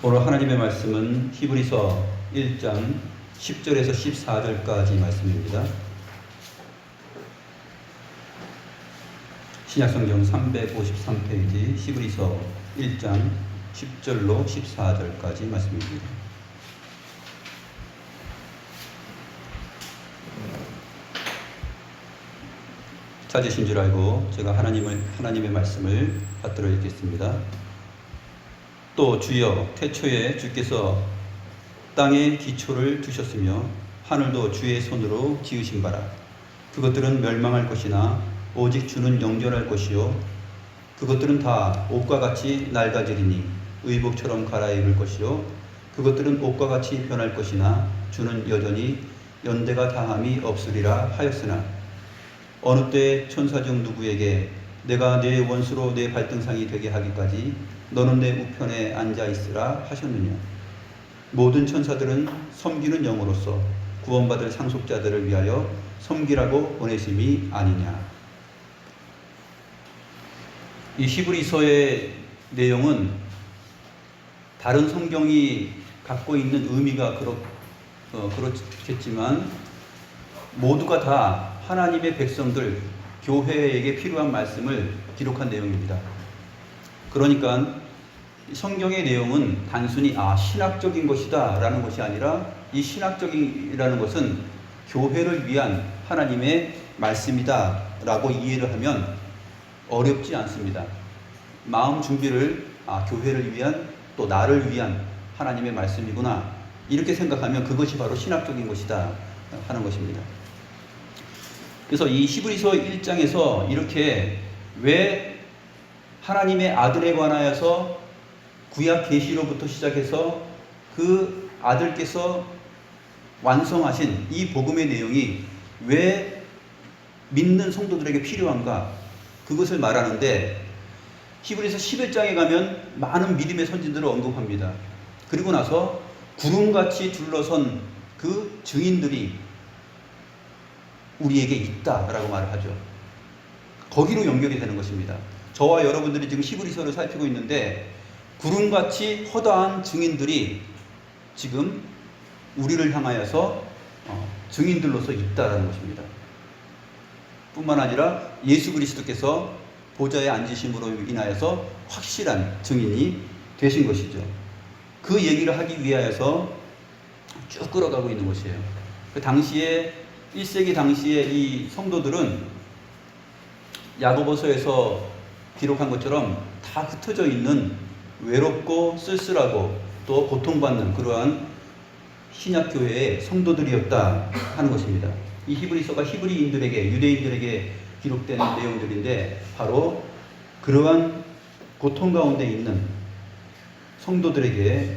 오늘 하나님의 말씀은 히브리서 1장 10절에서 14절까지 말씀입니다. 신약성경 353페이지 히브리서 1장 10절로 14절까지 말씀입니다. 찾으신 줄 알고 제가 하나님의 말씀을 받들어 읽겠습니다. 또 주여 태초에 주께서 땅에 기초를 두셨으며 하늘도 주의 손으로 지으신 바라. 그것들은 멸망할 것이나 오직 주는 영존할 것이요 그것들은 다 옷과 같이 낡아지리니 의복처럼 갈아입을 것이요 그것들은 옷과 같이 변할 것이나 주는 여전히 연대가 다함이 없으리라 하였으나 어느 때 천사 중 누구에게 내가 내 원수로 내 발등상이 되게 하기까지 너는 내 우편에 앉아 있으라 하셨느냐. 모든 천사들은 섬기는 영으로서 구원받을 상속자들을 위하여 섬기라고 보내심이 아니냐. 이 히브리서의 내용은 다른 성경이 갖고 있는 의미가 그렇겠지만 모두가 다 하나님의 백성들, 교회에게 필요한 말씀을 기록한 내용입니다. 그러니까 성경의 내용은 단순히 신학적인 것이다 라는 것이 아니라 이 신학적이라는 것은 교회를 위한 하나님의 말씀이다 라고 이해를 하면 어렵지 않습니다. 마음 준비를 교회를 위한 또 나를 위한 하나님의 말씀이구나 이렇게 생각하면 그것이 바로 신학적인 것이다 하는 것입니다. 그래서 이 히브리서 1장에서 이렇게 왜 하나님의 아들에 관하여서 구약 계시로부터 시작해서 그 아들께서 완성하신 이 복음의 내용이 왜 믿는 성도들에게 필요한가 그것을 말하는데 히브리서 11장에 가면 많은 믿음의 선진들을 언급합니다. 그리고 나서 구름같이 둘러선 그 증인들이 우리에게 있다라고 말을 하죠. 거기로 연결이 되는 것입니다. 저와 여러분들이 지금 히브리서를 살피고 있는데 구름같이 허다한 증인들이 지금 우리를 향하여서 증인들로서 있다라는 것입니다. 뿐만 아니라 예수 그리스도께서 보좌에 앉으심으로 인하여서 확실한 증인이 되신 것이죠. 그 얘기를 하기 위하여서 쭉 끌어가고 있는 것이에요. 그 당시에 1세기 당시에 이 성도들은 야고보서에서 기록한 것처럼 다 흩어져 있는 외롭고 쓸쓸하고 또 고통받는 그러한 신약교회의 성도들이었다 하는 것입니다. 이 히브리서가 히브리인들에게 유대인들에게 기록된 내용들인데 바로 그러한 고통 가운데 있는 성도들에게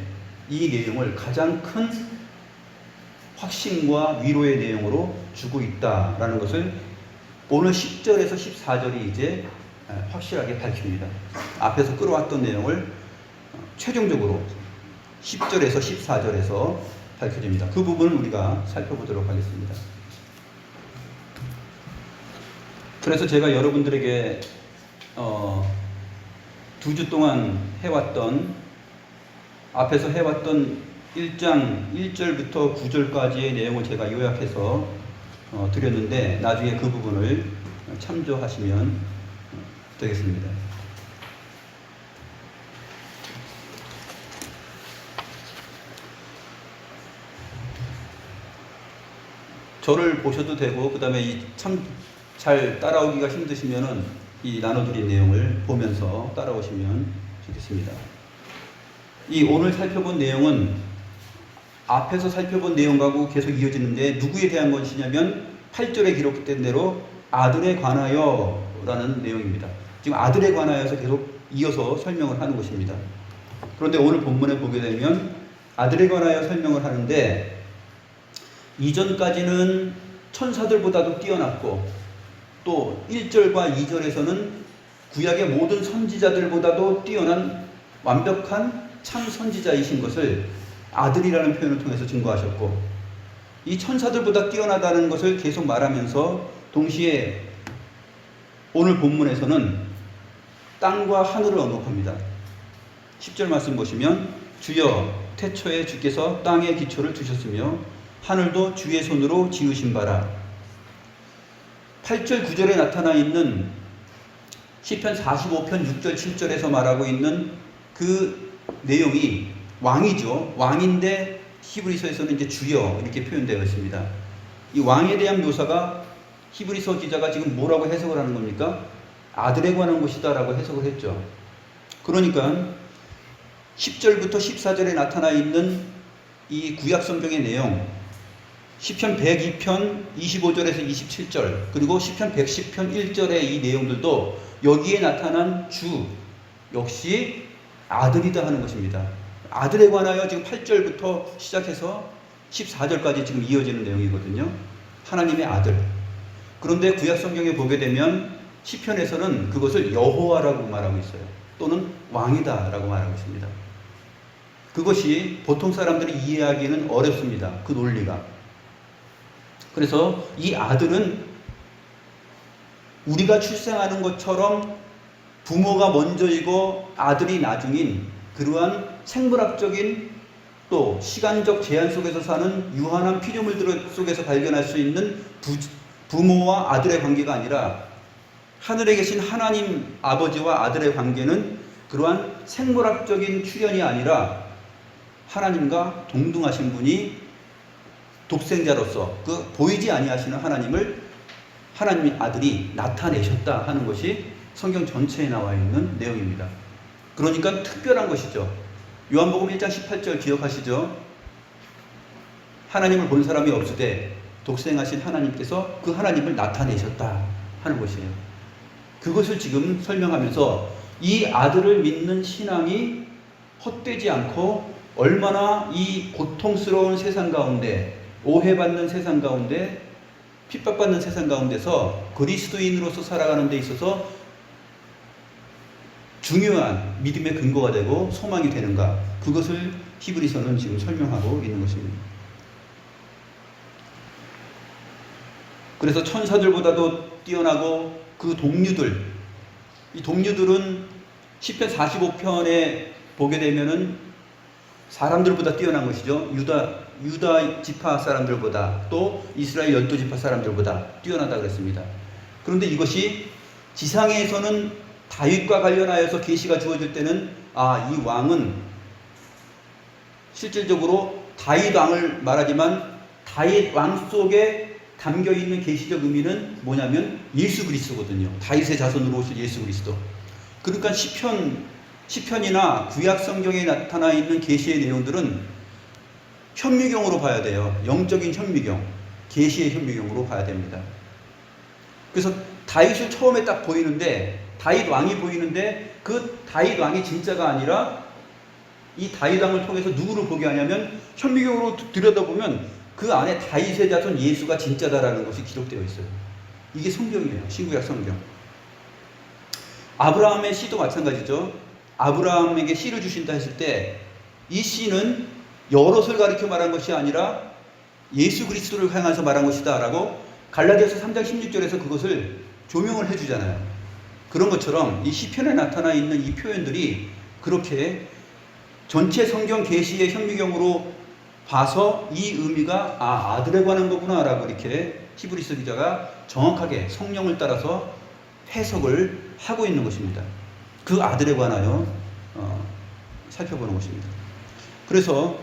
이 내용을 가장 큰 확신과 위로의 내용으로 주고 있다라는 것을 오늘 10절에서 14절이 이제 확실하게 밝힙니다. 앞에서 끌어왔던 내용을 최종적으로 10절에서 14절에서 밝혀집니다. 그 부분을 우리가 살펴보도록 하겠습니다. 그래서 제가 여러분들에게 2주 동안 앞에서 해왔던 1장 1절부터 9절까지의 내용을 제가 요약해서 드렸는데 나중에 그 부분을 참조하시면 되겠습니다. 저를 보셔도 되고 그 다음에 참 잘 따라오기가 힘드시면은 이 나눠드린 내용을 보면서 따라오시면 좋겠습니다. 이 오늘 살펴본 내용은 앞에서 살펴본 내용하고 계속 이어지는데 누구에 대한 것이냐면 8절에 기록된 대로 아들에 관하여 라는 내용입니다. 지금 아들에 관하여서 계속 이어서 설명을 하는 것입니다. 그런데 오늘 본문에 보게 되면 아들에 관하여 설명을 하는데 이전까지는 천사들보다도 뛰어났고 또 1절과 2절에서는 구약의 모든 선지자들보다도 뛰어난 완벽한 참 선지자이신 것을 아들이라는 표현을 통해서 증거하셨고 이 천사들보다 뛰어나다는 것을 계속 말하면서 동시에 오늘 본문에서는 땅과 하늘을 언급합니다. 10절 말씀 보시면 주여 태초에 주께서 땅에 기초를 두셨으며 하늘도 주의 손으로 지으신 바라. 8절 9절에 나타나 있는 시편 45편 6절 7절에서 말하고 있는 그 내용이 왕이죠. 왕인데 히브리서에서는 이제 주여 이렇게 표현되어 있습니다. 이 왕에 대한 묘사가 히브리서 기자가 지금 뭐라고 해석을 하는 겁니까? 아들에 관한 것이다라고 해석을 했죠. 그러니까 10절부터 14절에 나타나 있는 이 구약 성경의 내용, 시편 102편 25절에서 27절, 그리고 시편 110편 1절의 이 내용들도 여기에 나타난 주 역시 아들이다 하는 것입니다. 아들에 관하여 지금 8절부터 시작해서 14절까지 지금 이어지는 내용이거든요. 하나님의 아들. 그런데 구약 성경에 보게 되면 시편에서는 그것을 여호와라고 말하고 있어요. 또는 왕이다라고 말하고 있습니다. 그것이 보통 사람들이 이해하기는 어렵습니다. 그 논리가. 그래서 이 아들은 우리가 출생하는 것처럼 부모가 먼저이고 아들이 나중인 그러한 생물학적인 또 시간적 제한 속에서 사는 유한한 피조물들 속에서 발견할 수 있는 부모와 아들의 관계가 아니라 하늘에 계신 하나님 아버지와 아들의 관계는 그러한 생물학적인 출현이 아니라 하나님과 동등하신 분이 독생자로서 그 보이지 아니하시는 하나님을 하나님의 아들이 나타내셨다 하는 것이 성경 전체에 나와 있는 내용입니다. 그러니까 특별한 것이죠. 요한복음 1장 18절 기억하시죠? 하나님을 본 사람이 없으되 독생하신 하나님께서 그 하나님을 나타내셨다 하는 것이에요. 그것을 지금 설명하면서 이 아들을 믿는 신앙이 헛되지 않고 얼마나 이 고통스러운 세상 가운데, 오해받는 세상 가운데, 핍박받는 세상 가운데서 그리스도인으로서 살아가는 데 있어서 중요한 믿음의 근거가 되고 소망이 되는가, 그것을 히브리서는 지금 설명하고 있는 것입니다. 그래서 천사들보다도 뛰어나고 그 동류들, 이 동류들은 시편 45편에 보게 되면은 사람들보다 뛰어난 것이죠. 유다 지파 사람들보다 또 이스라엘 12지파 사람들보다 뛰어나다 그랬습니다. 그런데 이것이 지상에서는 다윗과 관련하여서 계시가 주어질 때는 이 왕은 실질적으로 다윗 왕을 말하지만 다윗 왕 속에 담겨있는 계시적 의미는 뭐냐면 예수 그리스도거든요. 다윗의 자손으로 오실 예수 그리스도. 그러니까 시편이나 구약 성경에 나타나 있는 계시의 내용들은 현미경으로 봐야 돼요. 영적인 현미경, 계시의 현미경으로 봐야 됩니다. 그래서 다윗을 처음에 딱 보이는데, 다윗 왕이 보이는데 그 다윗 왕이 진짜가 아니라 이 다윗 왕을 통해서 누구를 보게 하냐면 현미경으로 들여다보면 그 안에 다윗의 자손 예수가 진짜다라는 것이 기록되어 있어요. 이게 성경이에요. 신구약 성경. 아브라함의 시도 마찬가지죠. 아브라함에게 씨를 주신다 했을 때 이 씨는 여럿을 가리켜 말한 것이 아니라 예수 그리스도를 향해서 말한 것이다 라고 갈라디아서 3장 16절에서 그것을 조명을 해주잖아요. 그런 것처럼 이 시편에 나타나 있는 이 표현들이 그렇게 전체 성경 계시의 현미경으로 봐서 이 의미가 아들에 관한 거구나 라고 이렇게 히브리서 기자가 정확하게 성령을 따라서 해석을 하고 있는 것입니다. 그 아들에 관하여 살펴보는 것입니다. 그래서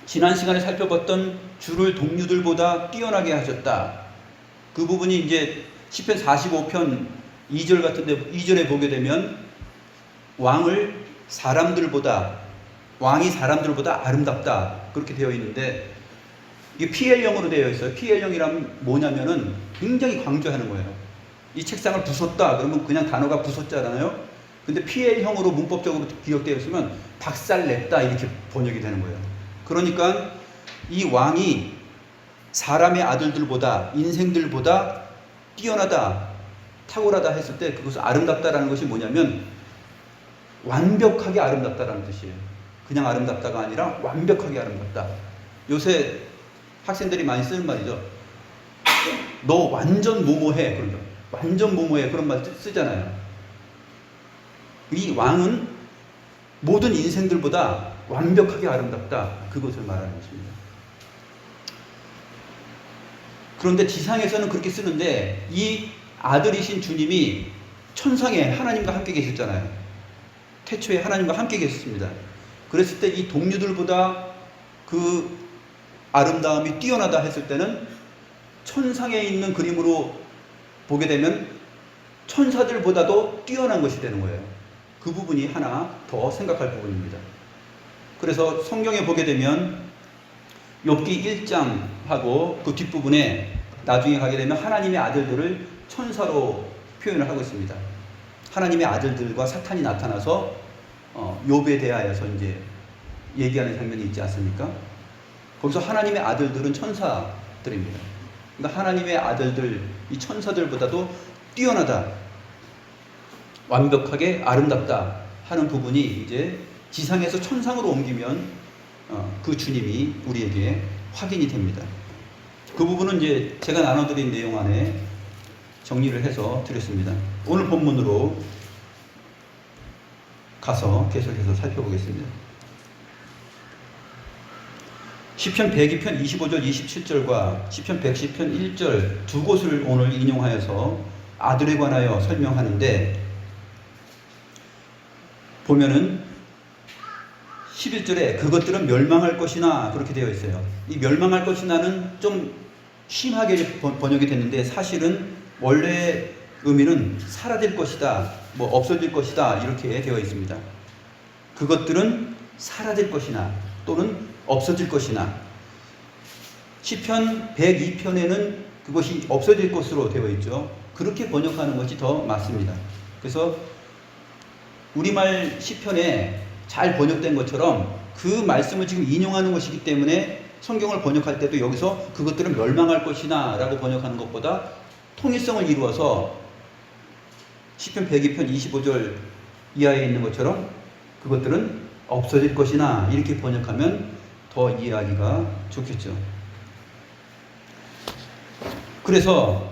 지난 시간에 살펴봤던 주를 동류들보다 뛰어나게 하셨다. 그 부분이 이제 시편 45편 2절 같은데 2절에 보게 되면 왕이 사람들보다 아름답다 그렇게 되어 있는데 이게 PL형으로 되어 있어요. PL형이란 뭐냐면은 굉장히 강조하는 거예요. 이 책상을 부쉈다 그러면 그냥 단어가 부쉈잖아요. 근데 PL형으로 문법적으로 기억되어 있으면 박살냈다 이렇게 번역이 되는 거예요. 그러니까 이 왕이 사람의 아들들보다 인생들보다 뛰어나다 탁월하다 했을 때 그것을 아름답다라는 것이 뭐냐면 완벽하게 아름답다라는 뜻이에요. 그냥 아름답다가 아니라 완벽하게 아름답다. 요새 학생들이 많이 쓰는 말이죠. 너 완전 뭐뭐해. 그런 거. 완전 뭐뭐해. 그런 말 쓰잖아요. 이 왕은 모든 인생들보다 완벽하게 아름답다. 그것을 말하는 것입니다. 그런데 지상에서는 그렇게 쓰는데 이 아들이신 주님이 천상에 하나님과 함께 계셨잖아요. 태초에 하나님과 함께 계셨습니다. 그랬을 때 이 동류들보다 그 아름다움이 뛰어나다 했을 때는 천상에 있는 그림으로 보게 되면 천사들보다도 뛰어난 것이 되는 거예요. 그 부분이 하나 더 생각할 부분입니다. 그래서 성경에 보게 되면 욥기 1장하고 그 뒷부분에 나중에 가게 되면 하나님의 아들들을 천사로 표현을 하고 있습니다. 하나님의 아들들과 사탄이 나타나서 욥에 대하여서 이제 얘기하는 장면이 있지 않습니까? 거기서 하나님의 아들들은 천사들입니다. 그러니까 하나님의 아들들, 이 천사들보다도 뛰어나다, 완벽하게 아름답다 하는 부분이 이제 지상에서 천상으로 옮기면 그 주님이 우리에게 확인이 됩니다. 그 부분은 이제 제가 나눠드린 내용 안에 정리를 해서 드렸습니다. 오늘 본문으로 가서 계속해서 살펴보겠습니다. 시편 102편 25절 27절과 시편 110편 1절 두 곳을 오늘 인용하여서 아들에 관하여 설명하는데, 보면은 11절에 그것들은 멸망할 것이나 그렇게 되어 있어요. 이 멸망할 것이나는 좀 심하게 번역이 됐는데 사실은 원래 의미는 사라질 것이다, 뭐 없어질 것이다 이렇게 되어 있습니다. 그것들은 사라질 것이나 또는 없어질 것이나, 시편 102편에는 그것이 없어질 것으로 되어 있죠. 그렇게 번역하는 것이 더 맞습니다. 그래서 우리말 시편에 잘 번역된 것처럼 그 말씀을 지금 인용하는 것이기 때문에 성경을 번역할 때도 여기서 그것들은 멸망할 것이나 라고 번역하는 것보다 통일성을 이루어서 시편 102편 25절 이하에 있는 것처럼 그것들은 없어질 것이나 이렇게 번역하면 더 이해하기가 좋겠죠. 그래서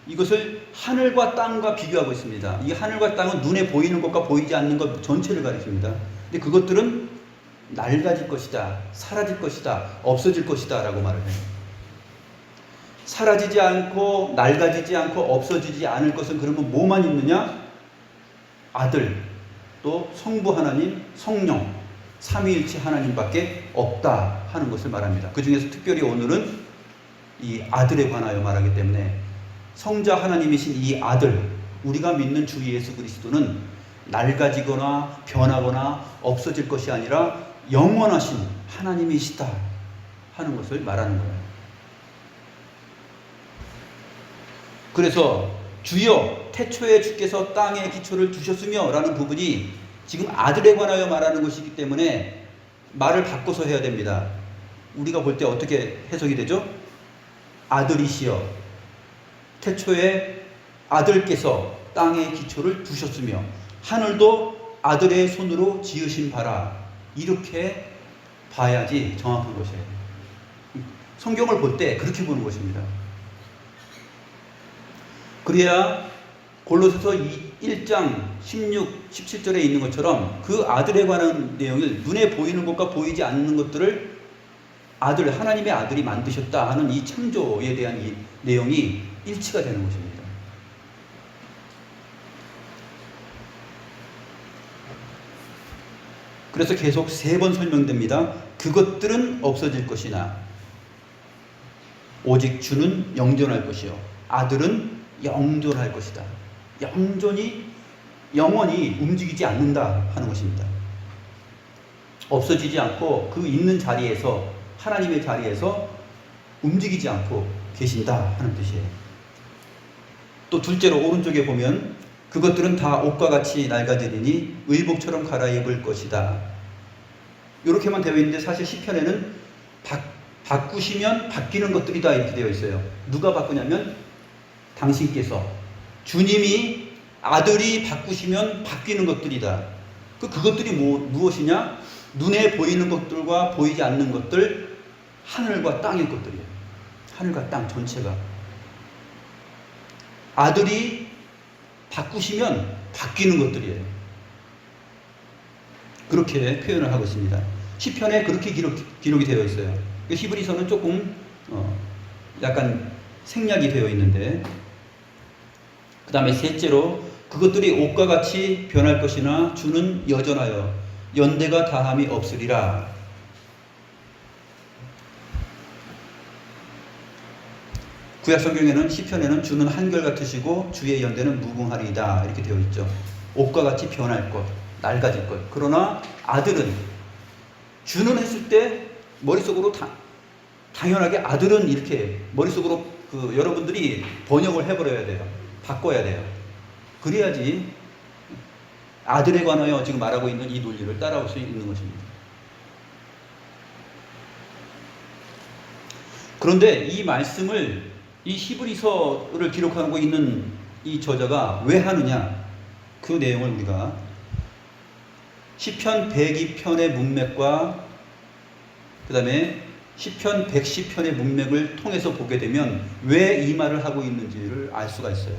이것을 하늘과 땅과 비교하고 있습니다. 이 하늘과 땅은 눈에 보이는 것과 보이지 않는 것 전체를 가리킵니다. 근데 그것들은 낡아질 것이다, 사라질 것이다, 없어질 것이다 라고 말을 해요. 사라지지 않고 낡아지지 않고 없어지지 않을 것은 그러면 뭐만 있느냐? 아들, 또 성부 하나님, 성령, 삼위일체 하나님밖에 없다 하는 것을 말합니다. 그 중에서 특별히 오늘은 이 아들에 관하여 말하기 때문에 성자 하나님이신 이 아들, 우리가 믿는 주 예수 그리스도는 낡아지거나 변하거나 없어질 것이 아니라 영원하신 하나님이시다 하는 것을 말하는 거예요. 그래서 주여 태초에 주께서 땅에 기초를 두셨으며 라는 부분이 지금 아들에 관하여 말하는 것이기 때문에 말을 바꿔서 해야 됩니다. 우리가 볼 때 어떻게 해석이 되죠? 아들이시여 태초에 아들께서 땅에 기초를 두셨으며 하늘도 아들의 손으로 지으신 바라, 이렇게 봐야지 정확한 것이에요. 성경을 볼 때 그렇게 보는 것입니다. 그래야 골로새서 1장 16, 17절에 있는 것처럼 그 아들에 관한 내용을 눈에 보이는 것과 보이지 않는 것들을 아들, 하나님의 아들이 만드셨다 하는 이 창조에 대한 이 내용이 일치가 되는 것입니다. 그래서 계속 3번 설명됩니다. 그것들은 없어질 것이나 오직 주는 영존할 것이요 아들은 영존할 것이다. 영원히 움직이지 않는다 하는 것입니다. 없어지지 않고 그 있는 자리에서, 하나님의 자리에서 움직이지 않고 계신다 하는 뜻이에요. 또 둘째로 오른쪽에 보면 그것들은 다 옷과 같이 낡아지리니 의복처럼 갈아입을 것이다. 이렇게만 되어 있는데 사실 시편에는 바꾸시면 바뀌는 것들이다 이렇게 되어 있어요. 누가 바꾸냐면 당신께서, 주님이 아들이 바꾸시면 바뀌는 것들이다. 그것들이 무엇이냐? 눈에 보이는 것들과 보이지 않는 것들, 하늘과 땅의 것들이에요. 하늘과 땅 전체가. 아들이 바꾸시면 바뀌는 것들이에요. 그렇게 표현을 하고 있습니다. 시편에 그렇게 기록이 되어 있어요. 히브리서는 조금 약간 생략이 되어 있는데, 그 다음에 셋째로 그것들이 옷과 같이 변할 것이나 주는 여전하여 연대가 다함이 없으리라. 구약 성경에는 시편에는 주는 한결같으시고 주의 연대는 무궁하리이다 이렇게 되어 있죠. 옷과 같이 변할 것, 낡아질 것. 그러나 아들은, 주는 했을 때 머릿속으로 당연하게 아들은 이렇게 머릿속으로 여러분들이 번역을 해버려야 돼요. 바꿔야 돼요. 그래야지 아들에 관하여 지금 말하고 있는 이 논리를 따라올 수 있는 것입니다. 그런데 이 말씀을, 이 히브리서를 기록하고 있는 이 저자가 왜 하느냐, 그 내용을 우리가 시편 102편의 문맥과 그 다음에 시편 110편의 문맥을 통해서 보게 되면 왜 이 말을 하고 있는지를 알 수가 있어요.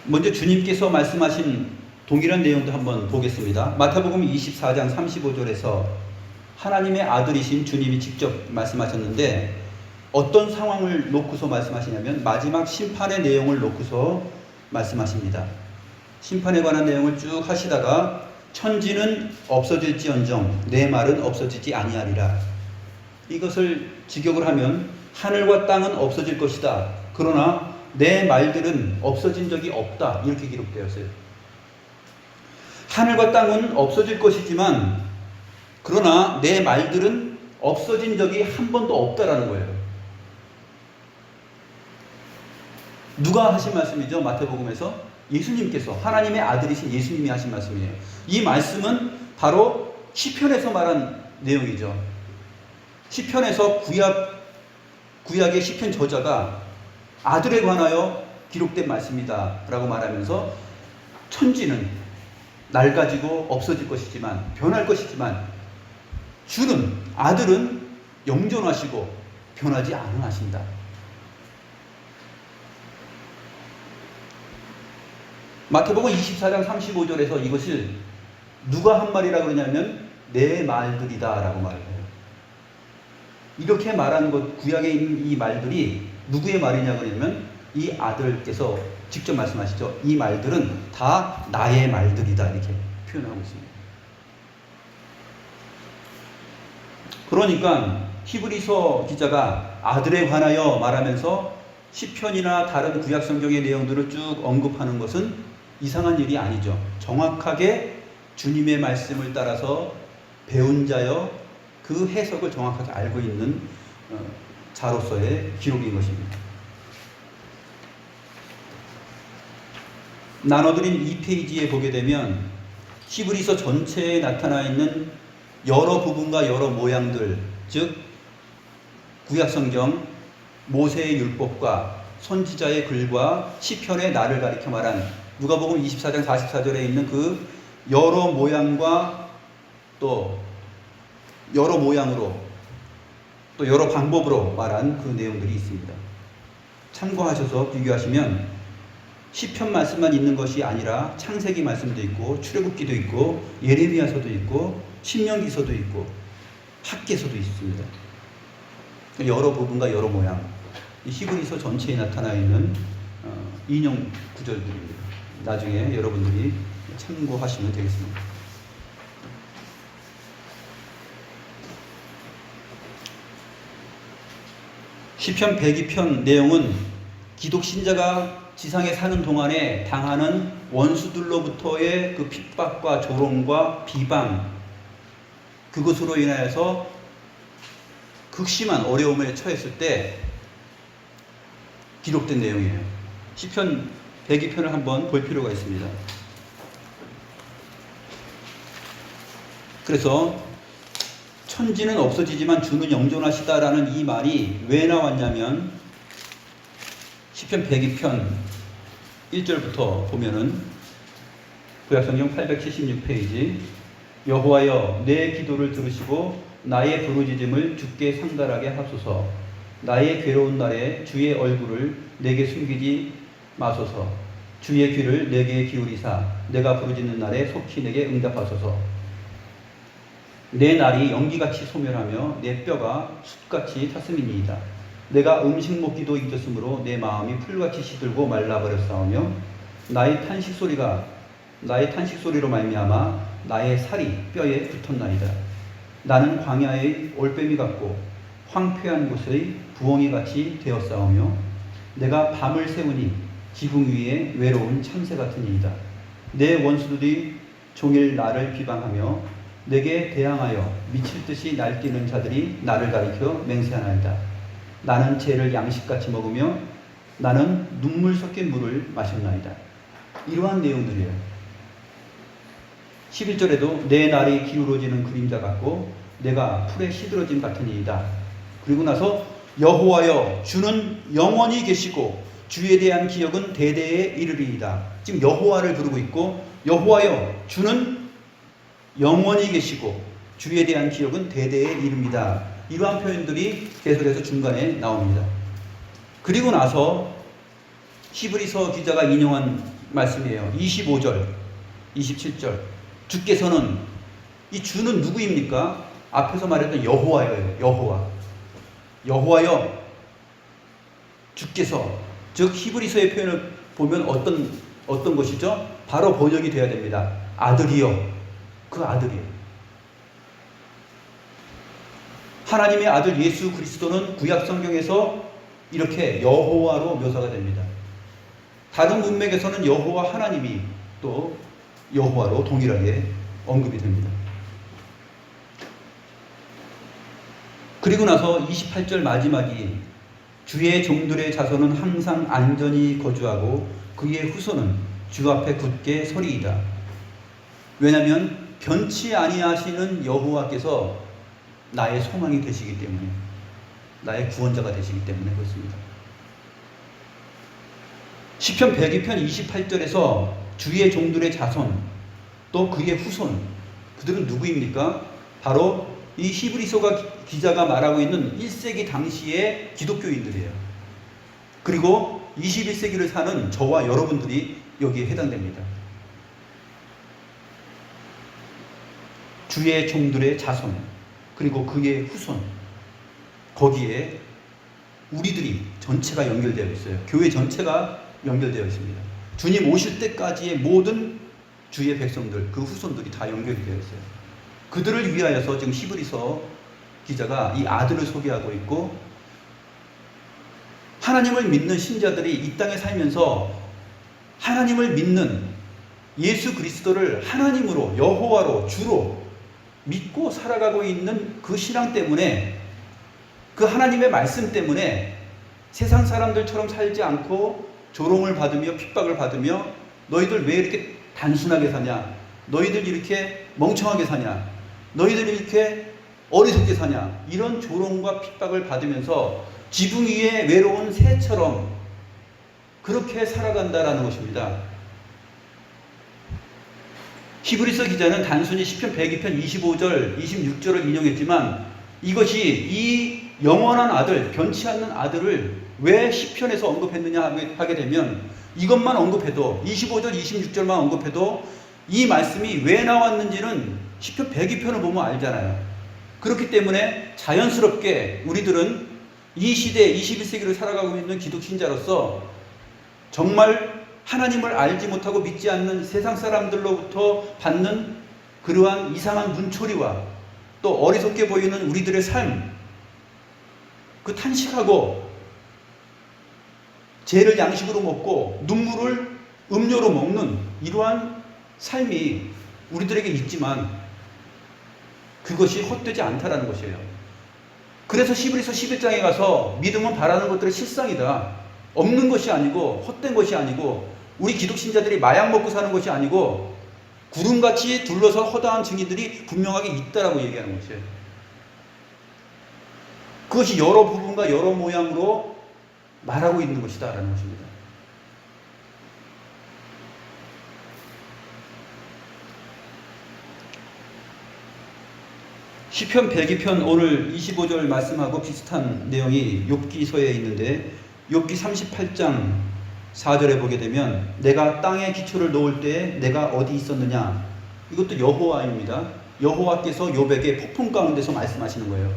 먼저 주님께서 말씀하신 동일한 내용도 한번 보겠습니다. 마태복음 24장 35절에서 하나님의 아들이신 주님이 직접 말씀하셨는데, 어떤 상황을 놓고서 말씀하시냐면 마지막 심판의 내용을 놓고서 말씀하십니다. 심판에 관한 내용을 쭉 하시다가 천지는 없어질지언정 내 말은 없어지지 아니하리라. 이것을 직역을 하면 하늘과 땅은 없어질 것이다. 그러나 내 말들은 없어진 적이 없다. 이렇게 기록되었어요. 하늘과 땅은 없어질 것이지만 그러나 내 말들은 없어진 적이 한 번도 없다라는 거예요. 누가 하신 말씀이죠? 마태복음에서 예수님께서, 하나님의 아들이신 예수님이 하신 말씀이에요. 이 말씀은 바로 시편에서 말한 내용이죠. 시편에서 구약의 시편 저자가 아들에 관하여 기록된 말씀이다 라고 말하면서 천지는 낡아지고 없어질 것이지만, 변할 것이지만 주는, 아들은 영존하시고 변하지 않으신다. 마태복음 24장 35절에서 이것을 누가 한 말이라고 그러냐면 내 말들이다 라고 말을 해요. 이렇게 말하는 것, 구약에 있는 이 말들이 누구의 말이냐 그러냐면 이 아들께서 직접 말씀하시죠. 이 말들은 다 나의 말들이다 이렇게 표현하고 있습니다. 그러니까 히브리서 기자가 아들에 관하여 말하면서 시편이나 다른 구약 성경의 내용들을 쭉 언급하는 것은 이상한 일이 아니죠. 정확하게 주님의 말씀을 따라서 배운 자여 그 해석을 정확하게 알고 있는 자로서의 기록인 것입니다. 나눠드린 2페이지에 보게 되면 히브리서 전체에 나타나 있는 여러 부분과 여러 모양들, 즉 구약성경 모세의 율법과 선지자의 글과 시편의 날을 가리켜 말한 누가복음 24장 44절에 있는 그 여러 모양과 또 여러 모양으로 또 여러 방법으로 말한 그 내용들이 있습니다. 참고하셔서 비교하시면 시편 말씀만 있는 것이 아니라 창세기 말씀도 있고 출애굽기도 있고 예레미야서도 있고 신명기서도 있고 학개서도 있습니다. 여러 부분과 여러 모양, 히브리서 전체에 나타나 있는 인용 구절들입니다. 나중에 여러분들이 참고하시면 되겠습니다. 시편 102편 내용은 기독 신자가 지상에 사는 동안에 당하는 원수들로부터의 그 핍박과 조롱과 비방, 그것으로 인하여서 극심한 어려움에 처했을 때 기록된 내용이에요. 시편 102편을 한번 볼 필요가 있습니다. 그래서 천지는 없어지지만 주는 영존하시다라는 이 말이 왜 나왔냐면 시편 102편 1절부터 보면은 구약성경 876페이지 여호와여 내 기도를 들으시고 나의 부르짖음을 주께 상달하게 하소서. 나의 괴로운 날에 주의 얼굴을 내게 숨기지 마소서. 주의 귀를 내게 기울이사 내가 부르짖는 날에 속히 내게 응답하소서. 내 날이 연기같이 소멸하며 내 뼈가 숯같이 탔음이니이다. 내가 음식 먹기도 잊었으므로 내 마음이 풀같이 시들고 말라버렸사오며 나의 탄식 소리로 말미암아 나의 살이 뼈에 붙었나이다. 나는 광야의 올빼미 같고 황폐한 곳의 부엉이 같이 되었사오며 내가 밤을 새우니 지붕 위에 외로운 참새 같으니이다. 내 원수들이 종일 나를 비방하며 내게 대항하여 미칠 듯이 날뛰는 자들이 나를 가리켜 맹세하나이다. 나는 죄를 양식같이 먹으며 나는 눈물 섞인 물을 마셨나이다. 이러한 내용들이에요. 11절에도 내 날이 기울어지는 그림자 같고 내가 풀에 시들어짐 같으니이다. 그리고 나서 여호와여 주는 영원히 계시고 주에 대한 기억은 대대에 이르리이다. 지금 여호와를 부르고 있고 여호와여 주는 영원히 계시고 주에 대한 기억은 대대에 이릅니다. 이러한 표현들이 계속해서 중간에 나옵니다. 그리고 나서 히브리서 기자가 인용한 말씀이에요. 25절, 27절. 주께서는, 이 주는 누구입니까? 앞에서 말했던 여호와예요. 여호와여 주께서, 즉 히브리서의 표현을 보면 어떤 것이죠? 바로 번역이 되어야 됩니다. 아들이요. 그 아들이에요. 하나님의 아들 예수 그리스도는 구약 성경에서 이렇게 여호와로 묘사가 됩니다. 다른 문맥에서는 여호와 하나님이 또 여호와로 동일하게 언급이 됩니다. 그리고 나서 28절 마지막이 주의 종들의 자손은 항상 안전히 거주하고 그의 후손은 주 앞에 굳게 서리이다. 왜냐하면 변치 아니하시는 여호와께서 나의 소망이 되시기 때문에, 나의 구원자가 되시기 때문에 그렇습니다. 시편 102편 28절에서 주의 종들의 자손 또 그의 후손, 그들은 누구입니까? 바로 이 히브리서가 기자가 말하고 있는 1세기 당시의 기독교인들이에요. 그리고 21세기를 사는 저와 여러분들이 여기에 해당됩니다. 주의 종들의 자손 그리고 그의 후손, 거기에 우리들이 전체가 연결되어 있어요. 교회 전체가 연결되어 있습니다. 주님 오실 때까지의 모든 주의 백성들, 그 후손들이 다 연결이 되어 있어요. 그들을 위하여서 지금 히브리서 기자가 이 아들을 소개하고 있고, 하나님을 믿는 신자들이 이 땅에 살면서 하나님을 믿는 예수 그리스도를 하나님으로, 여호와로, 주로 믿고 살아가고 있는 그 신앙 때문에, 그 하나님의 말씀 때문에 세상 사람들처럼 살지 않고 조롱을 받으며 핍박을 받으며 너희들 왜 이렇게 단순하게 사냐? 너희들 이렇게 멍청하게 사냐? 너희들 이렇게 어리석게 사냐? 이런 조롱과 핍박을 받으면서 지붕 위에 외로운 새처럼 그렇게 살아간다라는 것입니다. 히브리서 기자는 단순히 시편 102편 25절, 26절을 인용했지만 이것이 이 영원한 아들, 변치 않는 아들을 왜 시편에서 언급했느냐 하게 되면, 이것만 언급해도, 25절, 26절만 언급해도 이 말씀이 왜 나왔는지는 시편 102편을 보면 알잖아요. 그렇기 때문에 자연스럽게 우리들은 이 시대 21세기를 살아가고 있는 기독신자로서 정말 하나님을 알지 못하고 믿지 않는 세상 사람들로부터 받는 그러한 이상한 눈초리와 또 어리석게 보이는 우리들의 삶, 그 탄식하고 죄를 양식으로 먹고 눈물을 음료로 먹는 이러한 삶이 우리들에게 있지만 그것이 헛되지 않다라는 것이에요. 그래서 히브리서 11장에 가서 믿음은 바라는 것들의 실상이다. 없는 것이 아니고 헛된 것이 아니고 우리 기독신자들이 마약 먹고 사는 것이 아니고 구름같이 둘러서 허다한 증인들이 분명하게 있다라고 얘기하는 것이에요. 그것이 여러 부분과 여러 모양으로 말하고 있는 것이다 라는 것입니다. 시편 102편 오늘 25절 말씀하고 비슷한 내용이 욥기서에 있는데, 욥기 38장 4절에 보게 되면 내가 땅에 기초를 놓을 때에 내가 어디 있었느냐. 이것도 여호와입니다. 여호와께서 욥에게 폭풍 가운데서 말씀하시는 거예요.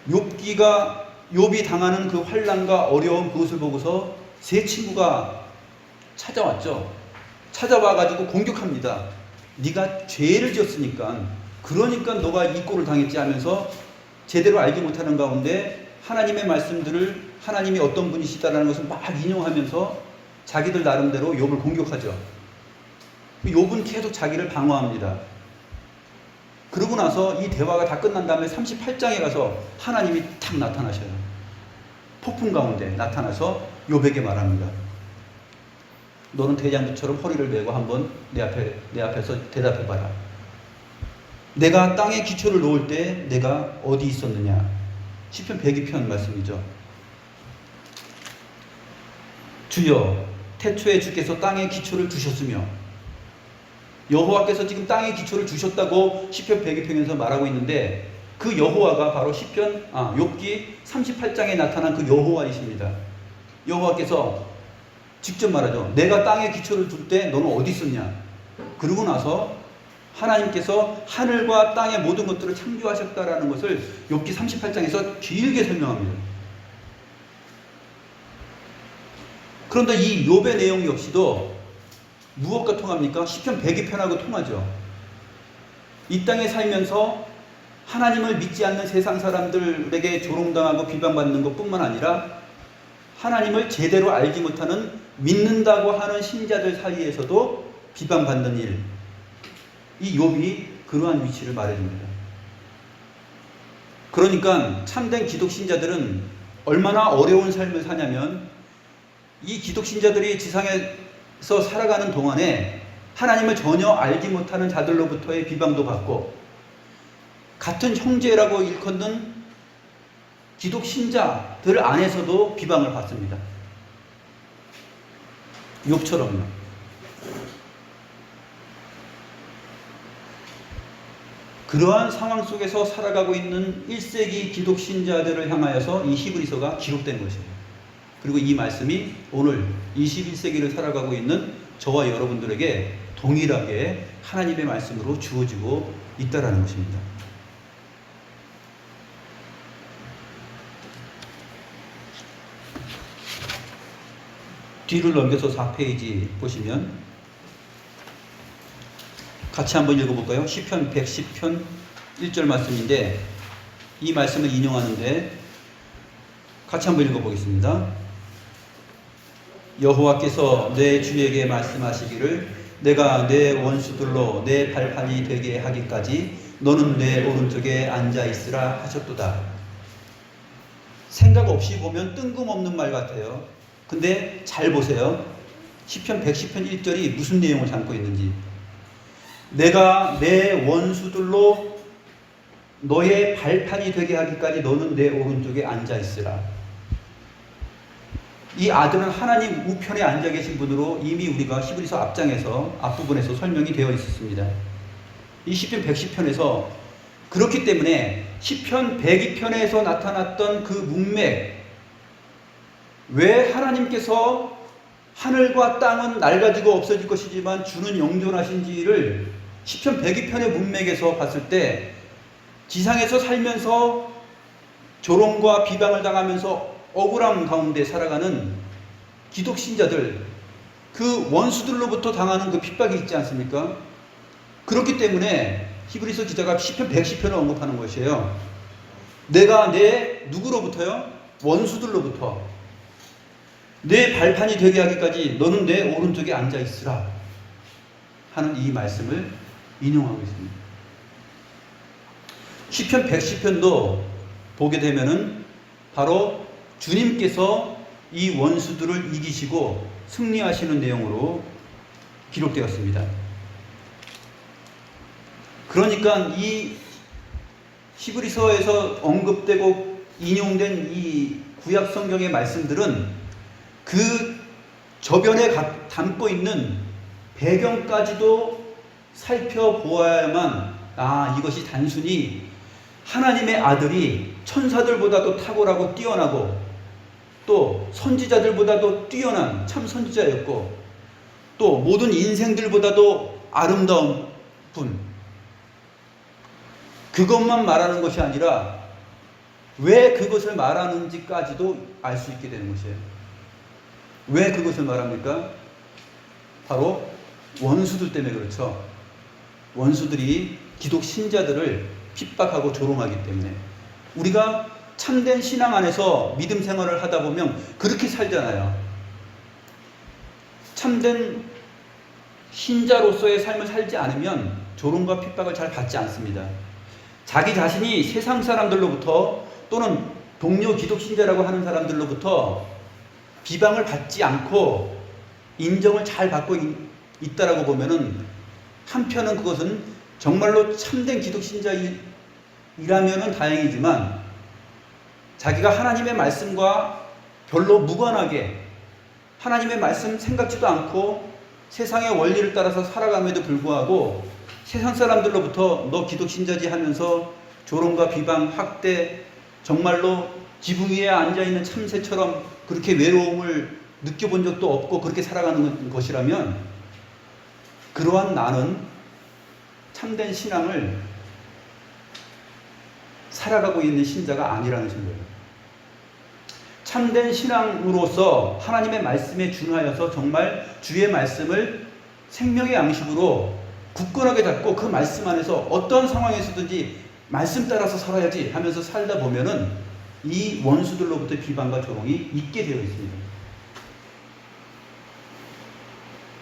욥이 당하는 그 환난과 어려움, 그것을 보고서 세 친구가 찾아왔죠. 찾아와 가지고 공격합니다. 네가 죄를 지었으니까, 그러니까 너가 이 꼴을 당했지 하면서 제대로 알지 못하는 가운데 하나님의 말씀들을, 하나님이 어떤 분이시다라는 것을 막 인용하면서 자기들 나름대로 욥을 공격하죠. 욥은 계속 자기를 방어합니다. 그러고 나서 이 대화가 다 끝난 다음에 38장에 가서 하나님이 탁 나타나셔요. 폭풍 가운데 나타나서 욥에게 말합니다. 너는 대장부처럼 허리를 메고 한번 내 앞에서 대답해봐라. 내가 땅에 기초를 놓을 때 내가 어디 있었느냐. 시편 102편 말씀이죠. 주여, 태초에 주께서 땅에 기초를 두셨으며, 여호와께서 지금 땅에 기초를 두셨다고 시편 102편에서 말하고 있는데, 그 여호와가 바로 욥기 38장에 나타난 그 여호와이십니다. 여호와께서 직접 말하죠. 내가 땅에 기초를 둘 때 너는 어디 있었냐. 그러고 나서 하나님께서 하늘과 땅의 모든 것들을 창조하셨다라는 것을 욥기 38장에서 길게 설명합니다. 그런데 이 욥의 내용 역시도 무엇과 통합니까? 시편 102편하고 통하죠. 이 땅에 살면서 하나님을 믿지 않는 세상 사람들에게 조롱당하고 비방받는 것뿐만 아니라 하나님을 제대로 알지 못하는 믿는다고 하는 신자들 사이에서도 비방받는 일, 이 욥이 그러한 위치를 말해줍니다. 그러니까 참된 기독신자들은 얼마나 어려운 삶을 사냐면, 이 기독신자들이 지상에서 살아가는 동안에 하나님을 전혀 알지 못하는 자들로부터의 비방도 받고, 같은 형제라고 일컫는 기독신자들 안에서도 비방을 받습니다. 욥처럼요. 그러한 상황 속에서 살아가고 있는 1세기 기독신자들을 향하여서 이 히브리서가 기록된 것이에요. 그리고 이 말씀이 오늘 21세기를 살아가고 있는 저와 여러분들에게 동일하게 하나님의 말씀으로 주어지고 있다라는 것입니다. 뒤를 넘겨서 4페이지 보시면 같이 한번 읽어볼까요? 시편 110편 1절 말씀인데, 이 말씀을 인용하는데 같이 한번 읽어보겠습니다. 여호와께서 내 주에게 말씀하시기를 내가 내 원수들로 내 발판이 되게 하기까지 너는 내 오른쪽에 앉아있으라 하셨도다. 생각 없이 보면 뜬금없는 말 같아요. 근데 잘 보세요. 시편 110편 1절이 무슨 내용을 담고 있는지. 내가 내 원수들로 너의 발판이 되게 하기까지 너는 내 오른쪽에 앉아있으라. 이 아들은 하나님 우편에 앉아 계신 분으로 이미 우리가 히브리서 앞장에서 앞부분에서 설명이 되어 있었습니다. 이 시편 110편에서 그렇기 때문에 시편 102편에서 나타났던 그 문맥, 왜 하나님께서 하늘과 땅은 낡아지고 없어질 것이지만 주는 영존하신지를 시편 102편의 문맥에서 봤을 때, 지상에서 살면서 조롱과 비방을 당하면서 억울함 가운데 살아가는 기독신자들, 그 원수들로부터 당하는 그 핍박이 있지 않습니까? 그렇기 때문에 히브리서 기자가 시편 110편을 언급하는 것이에요. 내가 내 누구로부터요? 원수들로부터 내 발판이 되게 하기까지 너는 내 오른쪽에 앉아 있으라 하는 이 말씀을 인용하고 있습니다. 시편 110편도 보게 되면은 바로 주님께서 이 원수들을 이기시고 승리하시는 내용으로 기록되었습니다. 그러니까 이 히브리서에서 언급되고 인용된 이 구약 성경의 말씀들은 그 저변에 담고 있는 배경까지도 살펴보아야만, 이것이 단순히 하나님의 아들이 천사들보다도 탁월하고 뛰어나고 또 선지자들보다도 뛰어난 참 선지자였고, 또 모든 인생들보다도 아름다운 분. 그것만 말하는 것이 아니라 왜 그것을 말하는지까지도 알 수 있게 되는 것이에요. 왜 그것을 말합니까? 바로 원수들 때문에 그렇죠. 원수들이 기독 신자들을 핍박하고 조롱하기 때문에. 우리가 참된 신앙 안에서 믿음 생활을 하다 보면 그렇게 살잖아요. 참된 신자로서의 삶을 살지 않으면 조롱과 핍박을 잘 받지 않습니다. 자기 자신이 세상 사람들로부터 또는 동료 기독 신자라고 하는 사람들로부터 비방을 받지 않고 인정을 잘 받고 있다라고 보면은, 한편은 그것은 정말로 참된 기독 신자이라면은 다행이지만, 자기가 하나님의 말씀과 별로 무관하게 하나님의 말씀 생각지도 않고 세상의 원리를 따라서 살아감에도 불구하고 세상 사람들로부터 너 기독 신자지 하면서 조롱과 비방, 학대, 정말로 지붕 위에 앉아있는 참새처럼 그렇게 외로움을 느껴본 적도 없고 그렇게 살아가는 것이라면, 그러한 나는 참된 신앙을 살아가고 있는 신자가 아니라는 거예요. 참된 신앙으로서 하나님의 말씀에 준하여서 정말 주의 말씀을 생명의 양식으로 굳건하게 잡고 그 말씀 안에서 어떤 상황에서든지 말씀 따라서 살아야지 하면서 살다 보면은 이 원수들로부터 비방과 조롱이 있게 되어 있습니다.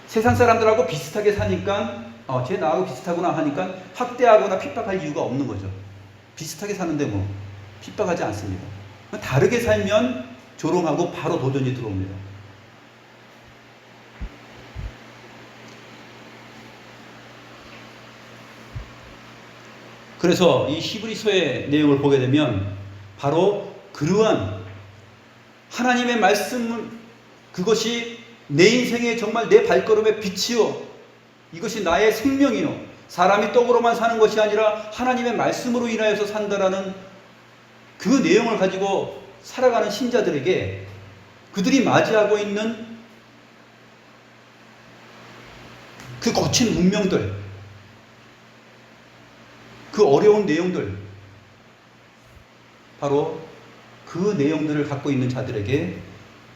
세상 사람들하고 비슷하게 사니까 쟤 나하고 비슷하구나 하니까 학대하거나 핍박할 이유가 없는 거죠. 비슷하게 사는데 뭐 핍박하지 않습니다. 다르게 살면 조롱하고 바로 도전이 들어옵니다. 그래서 이 히브리서의 내용을 보게 되면 바로 그러한 하나님의 말씀, 그것이 내 인생에 정말 내 발걸음의 빛이요, 이것이 나의 생명이요, 사람이 떡으로만 사는 것이 아니라 하나님의 말씀으로 인하여서 산다라는 그 내용을 가지고 살아가는 신자들에게 그들이 맞이하고 있는 그 거친 운명들, 그 어려운 내용들, 바로 그 내용들을 갖고 있는 자들에게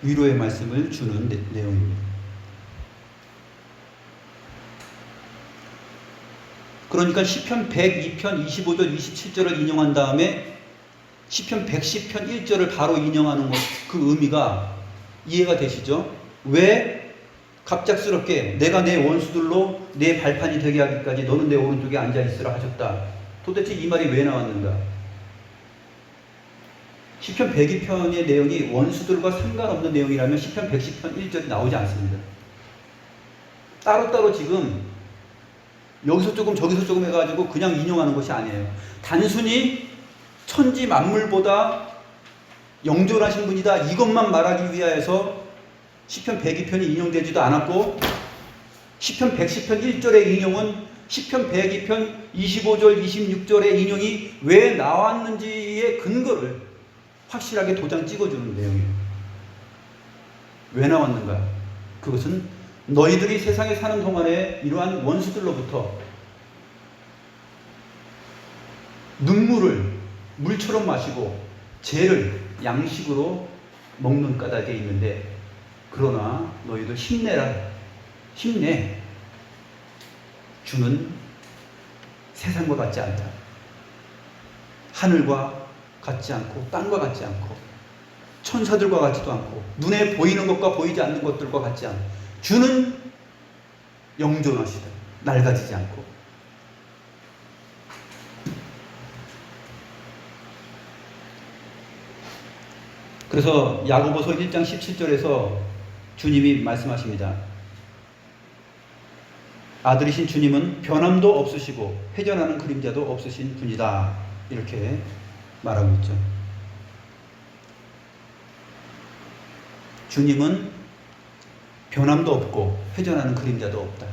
위로의 말씀을 주는 내용입니다. 그러니까 시편 102편 25절 27절을 인용한 다음에 시편 110편 1절을 바로 인용하는 것, 그 의미가 이해가 되시죠? 왜 갑작스럽게 내가 내 원수들로 내 발판이 되게 하기까지 너는 내 오른쪽에 앉아있으라 하셨다. 도대체 이 말이 왜 나왔는가? 시편 102편의 내용이 원수들과 상관없는 내용이라면 시편 110편 1절이 나오지 않습니다. 따로따로 지금 여기서 조금 저기서 조금 해가지고 그냥 인용하는 것이 아니에요. 단순히 천지 만물보다 영존하신 분이다 이것만 말하기 위하여서 시편 102편이 인용되지도 않았고, 시편 110편 1절의 인용은 시편 102편 25절 26절의 인용이 왜 나왔는지의 근거를 확실하게 도장 찍어주는 내용이에요. 왜 나왔는가? 그것은 너희들이 세상에 사는 동안에 이러한 원수들로부터 눈물을 물처럼 마시고 죄를 양식으로 먹는 까닭에 있는데, 그러나 너희들 힘내라. 힘내. 주는 세상과 같지 않다. 하늘과 같지 않고 땅과 같지 않고 천사들과 같지도 않고 눈에 보이는 것과 보이지 않는 것들과 같지 않고, 주는 영존하시다. 낡아지지 않고. 그래서 야고보서 1장 17절에서 주님이 말씀하십니다. 아들이신 주님은 변함도 없으시고 회전하는 그림자도 없으신 분이다. 이렇게 말하고 있죠. 주님은 변함도 없고 회전하는 그림자도 없다.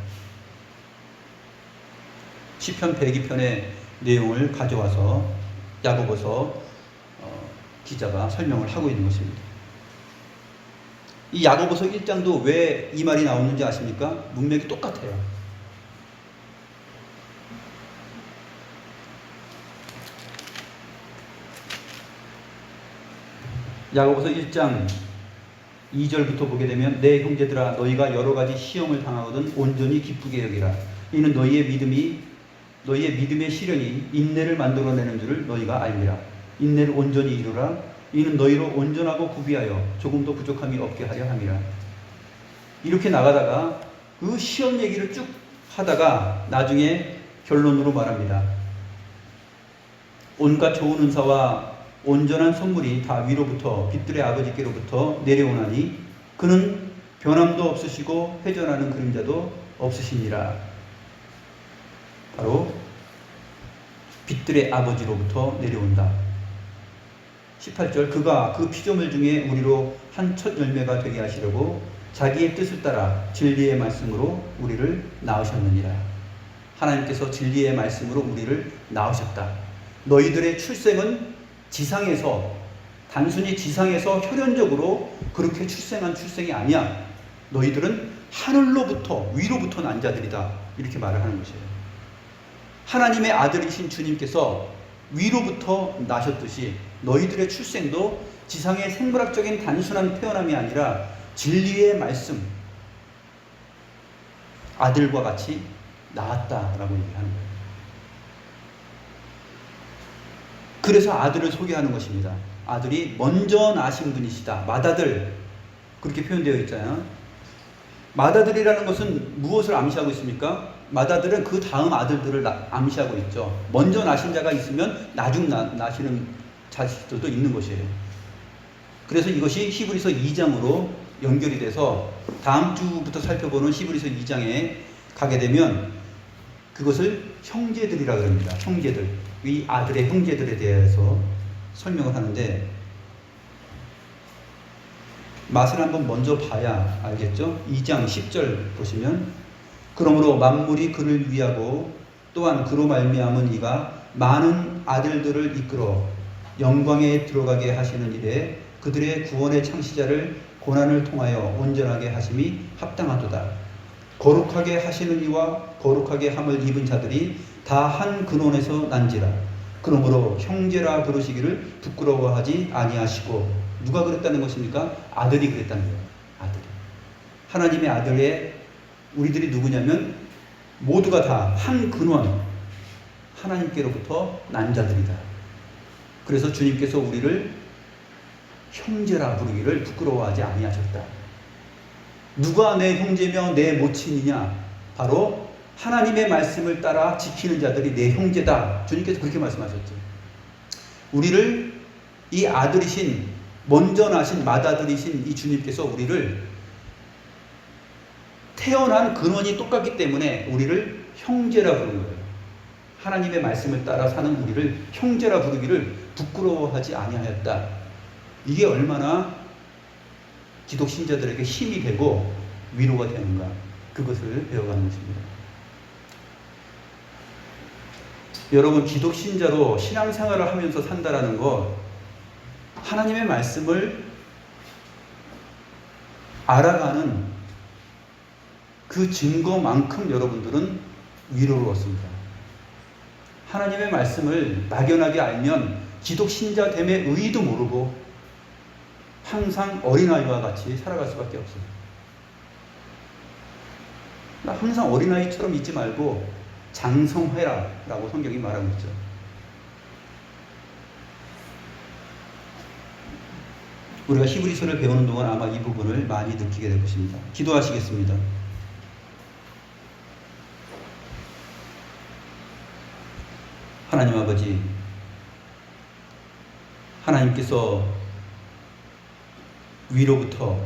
시편 102편의 내용을 가져와서 야고보서 기자가 설명을 하고 있는 것입니다. 이 야고보서 1장도 왜 이 말이 나오는지 아십니까? 문맥이 똑같아요. 야고보서 1장 2절부터 보게 되면 내 형제들아 너희가 여러 가지 시험을 당하거든 온전히 기쁘게 여기라. 이는 너희의 믿음의 시련이 인내를 만들어내는 줄을 너희가 알리라. 인내를 온전히 이루라. 이는 너희로 온전하고 구비하여 조금도 부족함이 없게 하려 함이라. 이렇게 나가다가 그 시험 얘기를 쭉 하다가 나중에 결론으로 말합니다. 온갖 좋은 은사와 온전한 선물이 다 위로부터 빛들의 아버지께로부터 내려오나니 그는 변함도 없으시고 회전하는 그림자도 없으시니라. 바로 빛들의 아버지로부터 내려온다. 18절 그가 그 피조물 중에 우리로 한 첫 열매가 되게 하시려고 자기의 뜻을 따라 진리의 말씀으로 우리를 낳으셨느니라. 하나님께서 진리의 말씀으로 우리를 낳으셨다. 너희들의 출생은 지상에서 단순히 지상에서 혈연적으로 그렇게 출생한 출생이 아니야. 너희들은 하늘로부터 위로부터 난 자들이다. 이렇게 말을 하는 것이에요. 하나님의 아들이신 주님께서 위로부터 나셨듯이 너희들의 출생도 지상의 생물학적인 단순한 태어남이 아니라 진리의 말씀 아들과 같이 낳았다라고 얘기하는 거예요. 그래서 아들을 소개하는 것입니다. 아들이 먼저 나신 분이시다. 맏아들 그렇게 표현되어 있잖아요. 맏아들이라는 것은 무엇을 암시하고 있습니까? 맏아들은 그 다음 아들들을 암시하고 있죠. 먼저 나신 자가 있으면 나중 나시는 자식들도 있는 것이에요. 그래서 이것이 히브리서 2장으로 연결이 돼서 다음 주부터 살펴보는 히브리서 2장에 가게 되면 그것을 형제들이라 그럽니다. 형제들. 이 아들의 형제들에 대해서 설명을 하는데 맛을 한번 먼저 봐야 알겠죠? 2장 10절 보시면 그러므로 만물이 그를 위하고 또한 그로 말미암은 이가 많은 아들들을 이끌어 영광에 들어가게 하시는 일에 그들의 구원의 창시자를 고난을 통하여 온전하게 하심이 합당하도다. 거룩하게 하시는 이와 거룩하게 함을 입은 자들이 다 한 근원에서 난지라. 그러므로 형제라 부르시기를 부끄러워하지 아니하시고 누가 그랬다는 것입니까? 아들이 그랬다는 거예요. 아들이. 하나님의 아들의 우리들이 누구냐면 모두가 다 한 근원 하나님께로부터 난 자들이다. 그래서 주님께서 우리를 형제라 부르기를 부끄러워하지 아니하셨다. 누가 내 형제며 내 모친이냐? 바로 하나님의 말씀을 따라 지키는 자들이 내 형제다. 주님께서 그렇게 말씀하셨죠. 우리를 이 아들이신 먼저 나신 맏아들이신 이 주님께서 우리를 태어난 근원이 똑같기 때문에 우리를 형제라 부르는 거예요. 하나님의 말씀을 따라 사는 우리를 형제라 부르기를 부끄러워하지 아니하였다. 이게 얼마나 기독 신자들에게 힘이 되고 위로가 되는가, 그것을 배워가는 것입니다. 여러분, 기독 신자로 신앙생활을 하면서 산다라는 것, 하나님의 말씀을 알아가는 그 증거만큼 여러분들은 위로를 얻습니다. 하나님의 말씀을 막연하게 알면 기독 신자됨의 의의도 모르고 항상 어린아이와 같이 살아갈 수밖에 없어요. 항상 어린아이처럼 있지 말고 장성해라 라고 성경이 말하고 있죠. 우리가 히브리서를 배우는 동안 아마 이 부분을 많이 느끼게 될 것입니다. 기도하시겠습니다. 하나님 아버지, 하나님께서 위로부터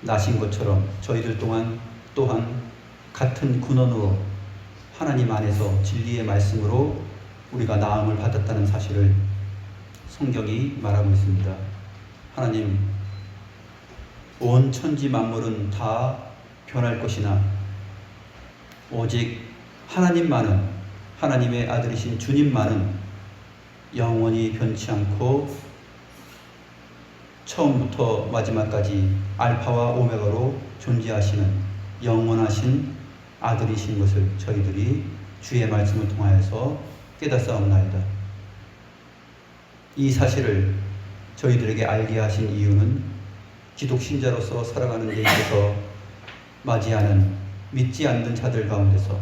나신 것처럼 저희들 또한 같은 근원으로 하나님 안에서 진리의 말씀으로 우리가 나음을 받았다는 사실을 성경이 말하고 있습니다. 하나님, 온 천지 만물은 다 변할 것이나 오직 하나님만은, 하나님의 아들이신 주님만은 영원히 변치 않고 처음부터 마지막까지 알파와 오메가로 존재하시는 영원하신 아들이신 것을 저희들이 주의 말씀을 통하여서 깨닫사옵나이다. 이 사실을 저희들에게 알게 하신 이유는 기독신자로서 살아가는 데 있어서 맞이하는 믿지 않는 자들 가운데서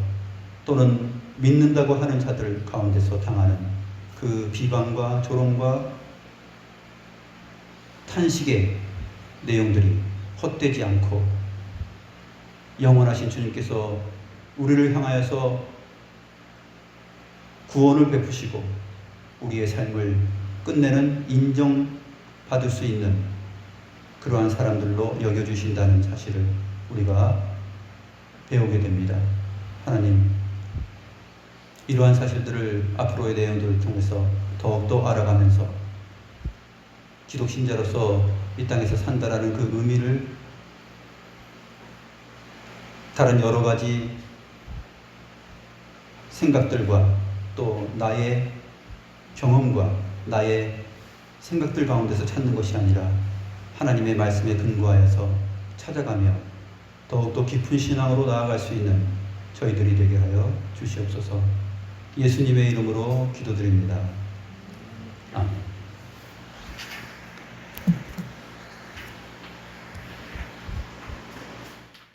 또는 믿는다고 하는 자들 가운데서 당하는 그 비방과 조롱과 탄식의 내용들이 헛되지 않고 영원하신 주님께서 우리를 향하여서 구원을 베푸시고 우리의 삶을 끝내는 인정받을 수 있는 그러한 사람들로 여겨주신다는 사실을 우리가 배우게 됩니다. 하나님, 이러한 사실들을 앞으로의 내용들을 통해서 더욱더 알아가면서 기독신자로서 이 땅에서 산다라는 그 의미를 다른 여러 가지 생각들과 또 나의 경험과 나의 생각들 가운데서 찾는 것이 아니라 하나님의 말씀에 근거하여서 찾아가며 더욱더 깊은 신앙으로 나아갈 수 있는 저희들이 되게 하여 주시옵소서. 예수님의 이름으로 기도드립니다.